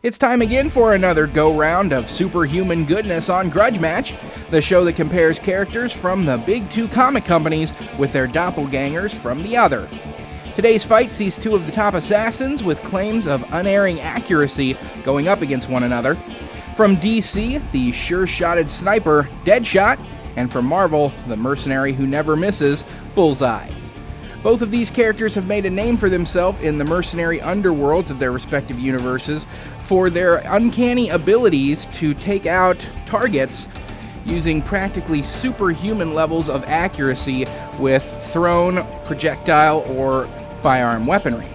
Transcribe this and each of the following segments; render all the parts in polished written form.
It's time again for another go-round of superhuman goodness on Grudge Match, the show that compares characters from the big two comic companies with their doppelgangers from the other. Today's fight sees two of the top assassins with claims of unerring accuracy going up against one another. From DC, the sure-shotted sniper, Deadshot, and from Marvel, the mercenary who never misses, Bullseye. Both of these characters have made a name for themselves in the mercenary underworlds of their respective universes for their uncanny abilities to take out targets using practically superhuman levels of accuracy with thrown, projectile, or firearm weaponry.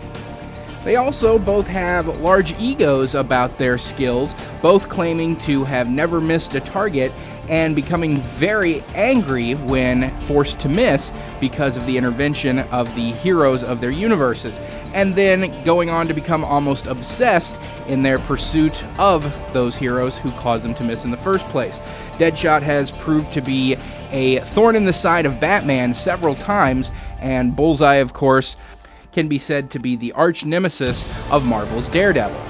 They also both have large egos about their skills, both claiming to have never missed a target and becoming very angry when forced to miss because of the intervention of the heroes of their universes, and then going on to become almost obsessed in their pursuit of those heroes who caused them to miss in the first place. Deadshot has proved to be a thorn in the side of Batman several times, and Bullseye, of course, can be said to be the arch nemesis of Marvel's Daredevil.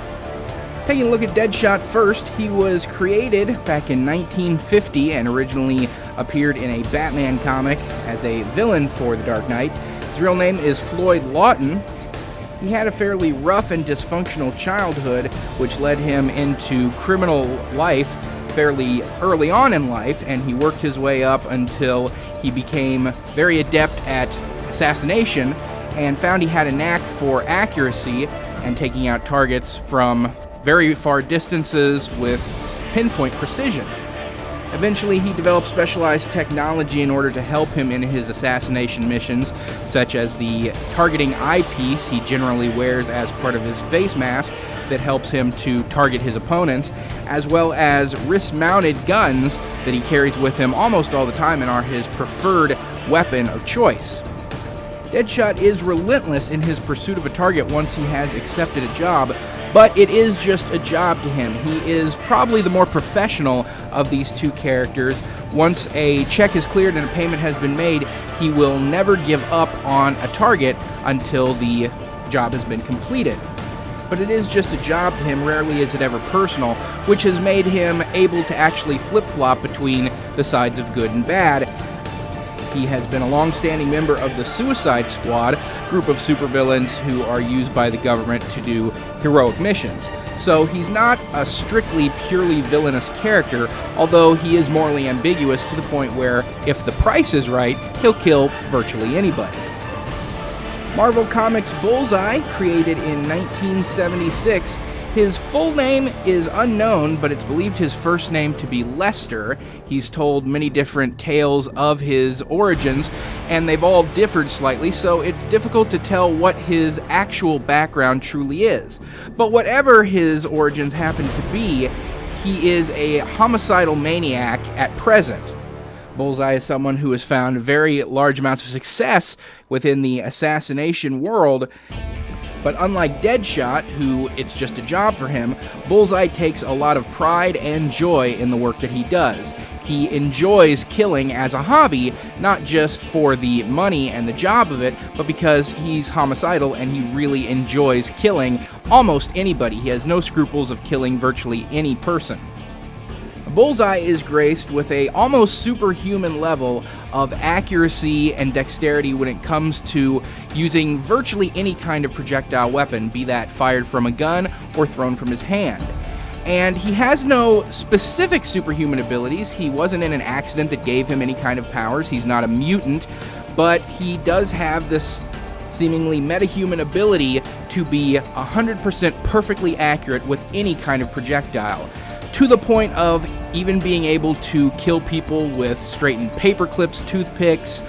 Taking a look at Deadshot first, he was created back in 1950 and originally appeared in a Batman comic as a villain for The Dark Knight. His real name is Floyd Lawton. He had a fairly rough and dysfunctional childhood, which led him into criminal life fairly early on in life, and he worked his way up until he became very adept at assassination and found he had a knack for accuracy and taking out targets from very far distances with pinpoint precision. Eventually, he developed specialized technology in order to help him in his assassination missions, such as the targeting eyepiece he generally wears as part of his face mask that helps him to target his opponents, as well as wrist-mounted guns that he carries with him almost all the time and are his preferred weapon of choice. Deadshot is relentless in his pursuit of a target once he has accepted a job, but it is just a job to him. He is probably the more professional of these two characters. Once a check is cleared and a payment has been made, he will never give up on a target until the job has been completed. But it is just a job to him, rarely is it ever personal, which has made him able to actually flip-flop between the sides of good and bad. He has been a long-standing member of the Suicide Squad, group of supervillains who are used by the government to do heroic missions. So he's not a strictly purely villainous character, although he is morally ambiguous to the point where, if the price is right, he'll kill virtually anybody. Marvel Comics' Bullseye, created in 1976, his full name is unknown, but it's believed his first name to be Lester. He's told many different tales of his origins, and they've all differed slightly, so it's difficult to tell what his actual background truly is. But whatever his origins happen to be, he is a homicidal maniac at present. Bullseye is someone who has found very large amounts of success within the assassination world. But unlike Deadshot, who it's just a job for him, Bullseye takes a lot of pride and joy in the work that he does. He enjoys killing as a hobby, not just for the money and the job of it, but because he's homicidal and he really enjoys killing almost anybody. He has no scruples of killing virtually any person. Bullseye is graced with a almost superhuman level of accuracy and dexterity when it comes to using virtually any kind of projectile weapon, be that fired from a gun or thrown from his hand. And he has no specific superhuman abilities. He wasn't in an accident that gave him any kind of powers. He's not a mutant, but he does have this seemingly metahuman ability to be 100% perfectly accurate with any kind of projectile, to the point of even being able to kill people with straightened paper clips, toothpicks.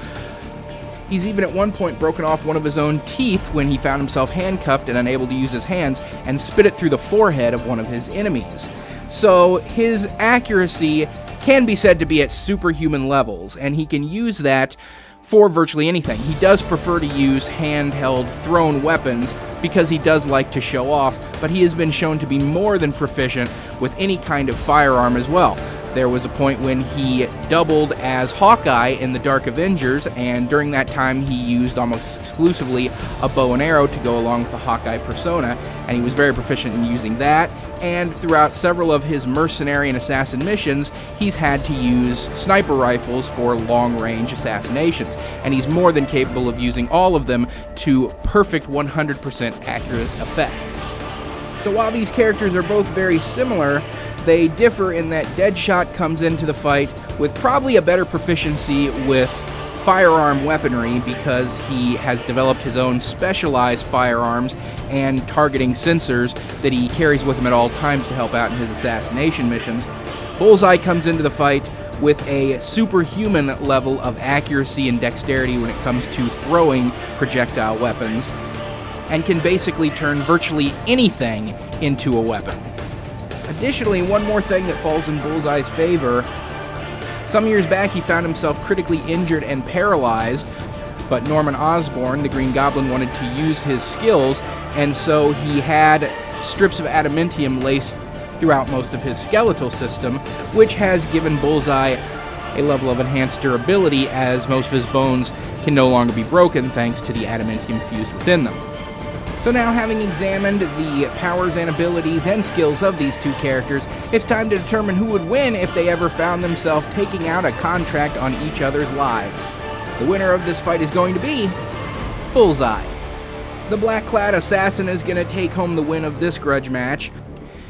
He's even at one point broken off one of his own teeth when he found himself handcuffed and unable to use his hands, and spit it through the forehead of one of his enemies. So his accuracy can be said to be at superhuman levels, and he can use that for virtually anything. He does prefer to use handheld thrown weapons because he does like to show off, but he has been shown to be more than proficient with any kind of firearm as well. There was a point when he doubled as Hawkeye in the Dark Avengers, and during that time he used almost exclusively a bow and arrow to go along with the Hawkeye persona, and he was very proficient in using that. And throughout several of his mercenary and assassin missions, he's had to use sniper rifles for long-range assassinations, and he's more than capable of using all of them to perfect 100% accurate effect. So while these characters are both very similar, they differ in that Deadshot comes into the fight with probably a better proficiency with firearm weaponry because he has developed his own specialized firearms and targeting sensors that he carries with him at all times to help out in his assassination missions. Bullseye comes into the fight with a superhuman level of accuracy and dexterity when it comes to throwing projectile weapons, and can basically turn virtually anything into a weapon. Additionally, one more thing that falls in Bullseye's favor: some years back he found himself critically injured and paralyzed, but Norman Osborn, the Green Goblin, wanted to use his skills, and so he had strips of adamantium laced throughout most of his skeletal system, which has given Bullseye a level of enhanced durability, as most of his bones can no longer be broken thanks to the adamantium fused within them. So now, having examined the powers and abilities and skills of these two characters, it's time to determine who would win if they ever found themselves taking out a contract on each other's lives. The winner of this fight is going to be Bullseye. The black-clad assassin is going to take home the win of this grudge match,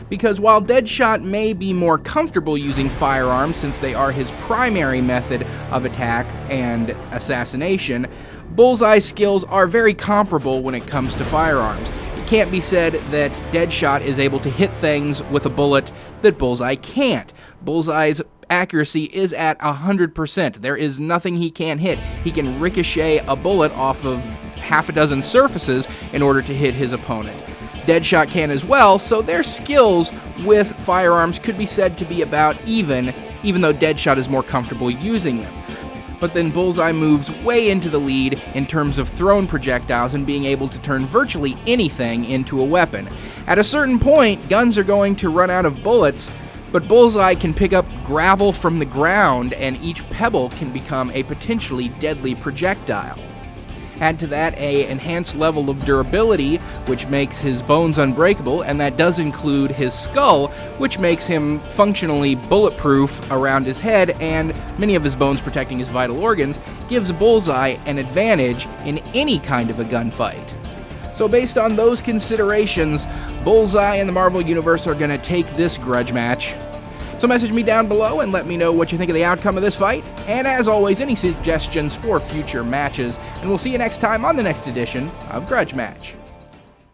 because while Deadshot may be more comfortable using firearms since they are his primary method of attack and assassination, Bullseye's skills are very comparable when it comes to firearms. It can't be said that Deadshot is able to hit things with a bullet that Bullseye can't. Bullseye's accuracy is at 100%. There is nothing he can't hit. He can ricochet a bullet off of half a dozen surfaces in order to hit his opponent. Deadshot can as well, so their skills with firearms could be said to be about even though Deadshot is more comfortable using them. But then Bullseye moves way into the lead in terms of thrown projectiles and being able to turn virtually anything into a weapon. At a certain point, guns are going to run out of bullets, but Bullseye can pick up gravel from the ground, and each pebble can become a potentially deadly projectile. Add to that an enhanced level of durability, which makes his bones unbreakable, and that does include his skull, which makes him functionally bulletproof around his head, and many of his bones protecting his vital organs, gives Bullseye an advantage in any kind of a gunfight. So based on those considerations, Bullseye and the Marvel Universe are going to take this grudge match. So message me down below and let me know what you think of the outcome of this fight, and as always, any suggestions for future matches, and we'll see you next time on the next edition of Grudge Match.